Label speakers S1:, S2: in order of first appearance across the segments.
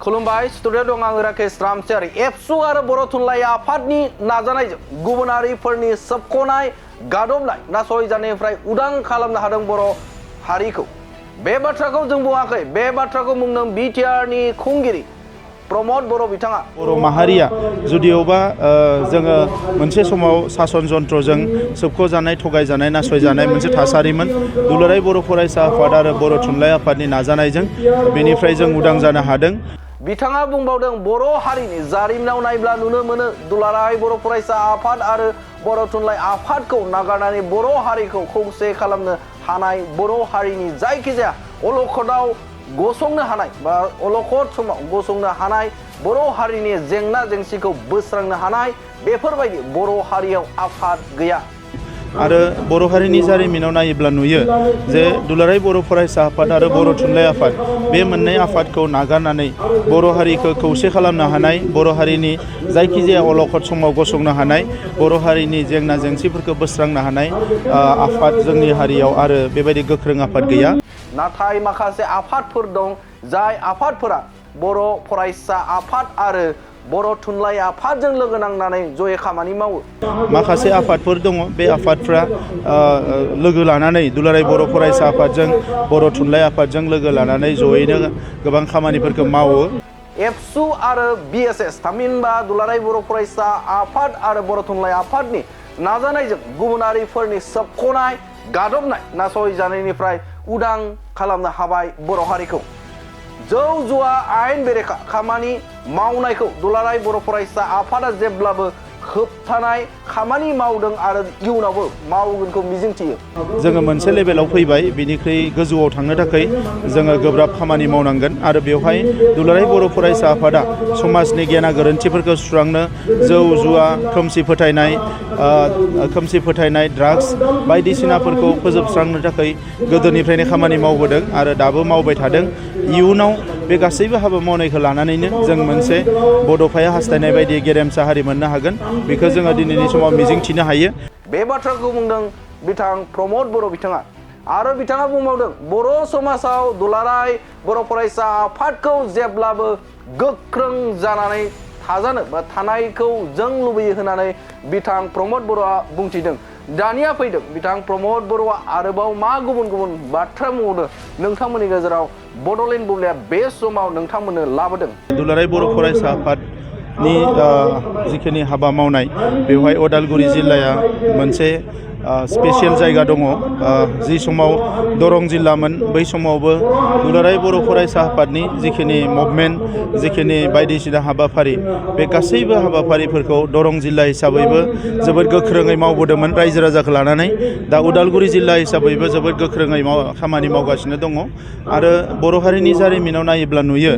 S1: खुलुमबाय स्टुडिअ दं आं राकेश रामसियारि एबसु आरो बर' थुनलाइ आफादनि नाजानायजों गुबुनारिफोरनि सोबख'नाय गादबनाय नासयजानायनिफ्राय उदां खालामनो हादों बर' हारिखौ बे बाथ्राखौ जों बुङाखै बे बाथ्राखौ बुंदों बिटिआरनि खुंगिरि प्रमद बर' बिथाङा
S2: बर' माहारिया जुदिअबा जोङो मोनसे समाव सासन जन्त्रजों सोबख'जानाय थगायजानाय नासयजानाय मोनसे थासारिमोन दुलाराय बर' फरायसा आफाद आरो बर' थुनलाइ आफादनि नाजानायजों बेनिफ्राय जों उदां जानो हादों।
S1: बिथाङा बुंबावदों बर' हारिनि जारिमिनाव नायब्ला नुनो मोनो दुलाराय बर' फरायसा आफाद आरो बर' थुनलाइ आफादखौ नागारनानै बर' हारिखौ खौसे खालामनो हानाय बर' हारिनि जायखिजाया अलखदाव गसंनो हानाय बा अलखद समाव गसंनो हानाय बर' हारिनि जेंना जेंसिखौ बोस्रांनो हानाय बेफोरबायदि बर' हारियाव आफाद गैया।
S2: आरो बर' हारिनि जारिमिनाव नायोब्ला नुयो जे दुलाराय बर' फरायसा आफाद आरो बर' थुनलाइ आफाद बे मोननै आफादखौ नागारनानै बर' हारिखौ खौसे खालामनो हानाय बर' हारिनि जायखिजाया अलखद समाव गसंनो हानाय बर' हारिनि जेंना जेंसिफोरखौ बोस्रांनो हानाय आफाद जोंनि हारियाव आरो बेबायदि गोख्रों आफाद गैया।
S1: नाथाय माखासे आफादफोर दं जाय आफादफोरा बर' फरायसा आफाद आरो बर' थुनलाइ आफादजों लोगो नांनानै जयै खामानि मावो।
S2: माखासे आफादफोर दङ बे आफादफ्रा लोगो लानानै दुलाराय बर' फरायसा आफादजों बर' थुनलाइ आफादजों लोगो लानानै जयैनो गोबां खामानिफोरखौ मावो।
S1: एबसु आरो बिएसएस थामहिनबा दुलाराय बर' फरायसा आफाद आरो बर' थुनलाइ आफादनि नाजानायजों गुबुनारिफोरनि सोबख'नाय गादबनाय नासयजानायनिफ्राय उदां खालामनो हाबाय बर' हारिखौ जौ जुवा आयेन बेरेखा खामानि मावनायखौ दुलाराय बर' फरायसा आफादा जेब्लाबो होबथानाय खामानि मावदों आरो इयुनावबो मावगोनखौ मिजिंथियो।
S2: जोङो मोनसे लेभेलाव फैबाय बिनिख्रुइ गोजौआव थांनो थाखाय जोङो गोब्राब खामानि मावनांगोन आरो बेवहाय दुलाराय बर' फरायसा आफादा समाजनि गेना गोरोन्थिफोरखौ सुस्रांनो जौ जुवा खोमसि फोथायनाय ड्राग्स बायदिसिनाफोरखौ फोजोबस्रांनो थाखाय गोदोनिफ्रायनो खामानि मावबोदों आरो दाबो मावबाय थादों। इयुनाव बे गासैबो हाबा मावनायखौ लानानैनो जों मोनसे बड'फाया हास्थायनाय बायदि गेरेमसा हारि मोननो हागोन बेखौ जोङो दिनैनि समाव मिजिंथिनो हायो।
S1: बे बाथ्राखौ बुंदों बिथां प्रमद बर' बिथाङा आरो बिथाङा बुंबावदों बर' समाजाव दुलाराय बर' फरायसा आफादखौ जेब्लाबो गोख्रों जानानै थाजानो बा थानायखौ जों लुबैयो होननानै बिथां प्रमद बर'आ बुंथिदों। दानिया फैदों बिथां प्रमद बर'आ आरोबाव मा गुबुन गुबुन बाथ्रा बुंबावदों नोंथांमोननि गेजेराव बड'लेण्ड बुब्लिया बे समाव नोंथांमोननो लाबोदों।
S2: दुलाराय बर' फरायसा आफादनि जिखिनि हाबा मावनाय बेवहाय उदालगुरि जिल्लाया मोनसे स्पेसियेल जायगा दङ। जि समाव दरं जिल्लामोन बै समावबो दुलाराय बर' फरायसा आफादनि जिखिनि मुभमेन्ट जिखिनि बायदिसिना हाबाफारि बे गासैबो हाबाफारिफोरखौ दरं जिल्ला हिसाबैबो जोबोद गोख्रोङै मावबोदोंमोन रायजो राजाखौ लानानै। दा उदालगुरि जिल्ला हिसाबैबो जोबोद गोख्रोङै खामानि मावगासिनो दङ आरो बर' हारिनि जारिमिनाव नायोब्ला नुयो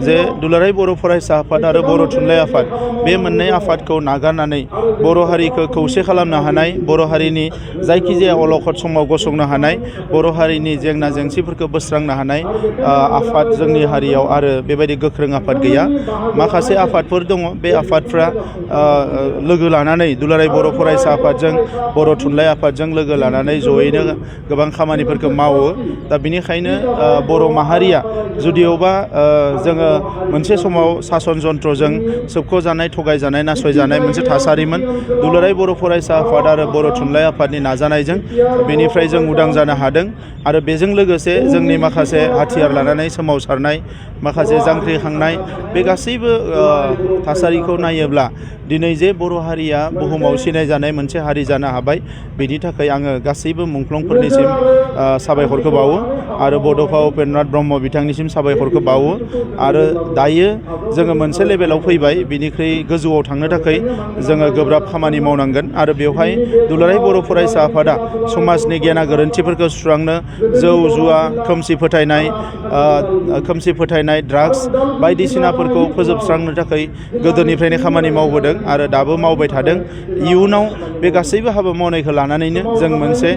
S2: जे दुलाराय बर' फरायसा आफाद आरो बर' थुनलाइ आफाद बे मोननै आफादखौ नागारनानै बर' हारिखौ खौसे खालामनो हानाय बर' हारिनि जायखिजाया अलखद समाव गसंनो हानाय बर' हारिनि जेंना जेंसिफोरखौ बोस्रांनो हानाय आफाद जोंनि हारियाव आरो बेबायदि गोख्रों आफाद गैया। माखासे आफादफोर दङ बे आफादफ्रा लोगो लानानै दुलाराय बर' फरायसा आफादजों बर' थुनलाइ आफादजों लोगो लानानै जयैनो गोबां खामानिफोरखौ मावो। दा बिनिखायनो बर' माहारिया जुदिअबा जोङो मोनसे समाव सासन जन्त्रजों सोबख'जानाय थगायजानाय नासयजानाय मोनसे थासारिमोन दुलाराय बर' फरायसा आफाद आरो बर' थुनलाइ आफादनि नाजानायजों बेनिफ्राय जों उदां जानो हादों आरो बेजों लोगोसे जोंनि माखासे हाथियार लानानै सोमावसारनाय माखासे जांख्रिखांनाय बे गासैबो थासारिखौ नायोब्ला दिनै जे बर' हारिया बुहुमाव सिनायजानाय मोनसे हारि जानो हाबाय बेनि थाखाय आङो गासैबो मुंख्लंफोरनिसिम साबायखरखौ बावो आरो बड'फा उपेन्द्रनाथ ब्रह्म बिथांनिसिम साबायखरखौ बावो आरो दायो जोङो मोनसे लेभेलाव फैबाय बिनिख्रुइ गोजौआव थांनो थाखाय जोङो गोब्राब खामानि मावनांगोन आरो बेवहाय दुलाराय बर' फरायसा आफादा समाजनि गेना गोरोन्थिफोरखौ सुस्रांनो जौ जुवा खोमसि फोथायनाय ड्राग्स बायदिसिनाफोरखौ फोजोबस्रांनो थाखाय गोदोनिफ्रायनो खामानि मावबोदों आरो दाबो मावबाय थादों। इयुनाव बे गासैबो हाबा मावनायखौ लानानैनो जों मोनसे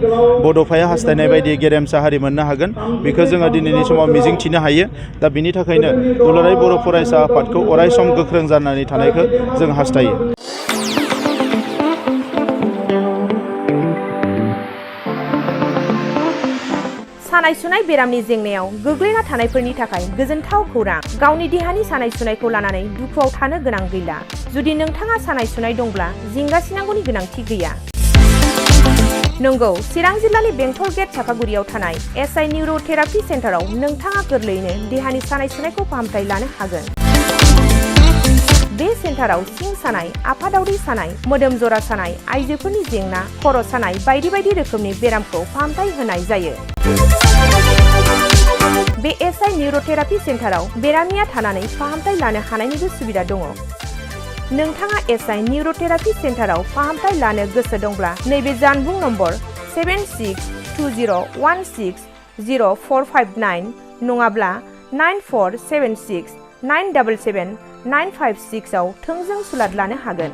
S2: बड'फाया हास्थायनाय बायदि गेरेमसा हारि मोननो हागोन बेखौ जोङो दिनैनि समाव मिजिंथिनो हायो। दा बिनि थाखायनो दुलाराय बर' फरायसा आफादखौ अरायसम गोख्रों जानानै थानायखौ जों हास्थायो।
S3: सानाय सुनाय बेरामनि जेंनायाव गोग्लैना थानायफोरनि थाखाय गोजोनथाव खौरां। गावनि देहानि सानाय सुनायखौ लानानै दुखुआव थानो गोनां गैला। जुदि नोंथाङा सानाय सुनाय दंब्ला जिंगासिनांगौनि गोनांथि गैया। नंगौ, चिरां जिल्लानि बेंटल गेट चापागुरियाव थानाय एसआइ निउर'थेरापि सेन्टाराव नोंथाङा गोरलैयैनो देहानि सानाय सुनायखौ फाहामथाय लानो हागोन। बे सेन्टाराव सिं सानाय, आफादावरि सानाय, मोदोम जरा सानाय, आइजोफोरनि जेंना, खर' सानाय बायदि बायदि रोखोमनि बेरामखौ फाहामथाय होनाय जायो। बे एसआइ निउर'थेरापि सेन्टाराव बेरामिया थानानै फाहामथाय लानो हानायनिबो सुबिदा दङ। नोंथाङा एसआइ निउर'थेरापि सेन्टाराव फाहामथाय लानो गोसो दंब्ला नैबे जानबुं नम्बर 7620160459 नङाब्ला 9476977956 आव थोंजों सुलाद लानो हागोन।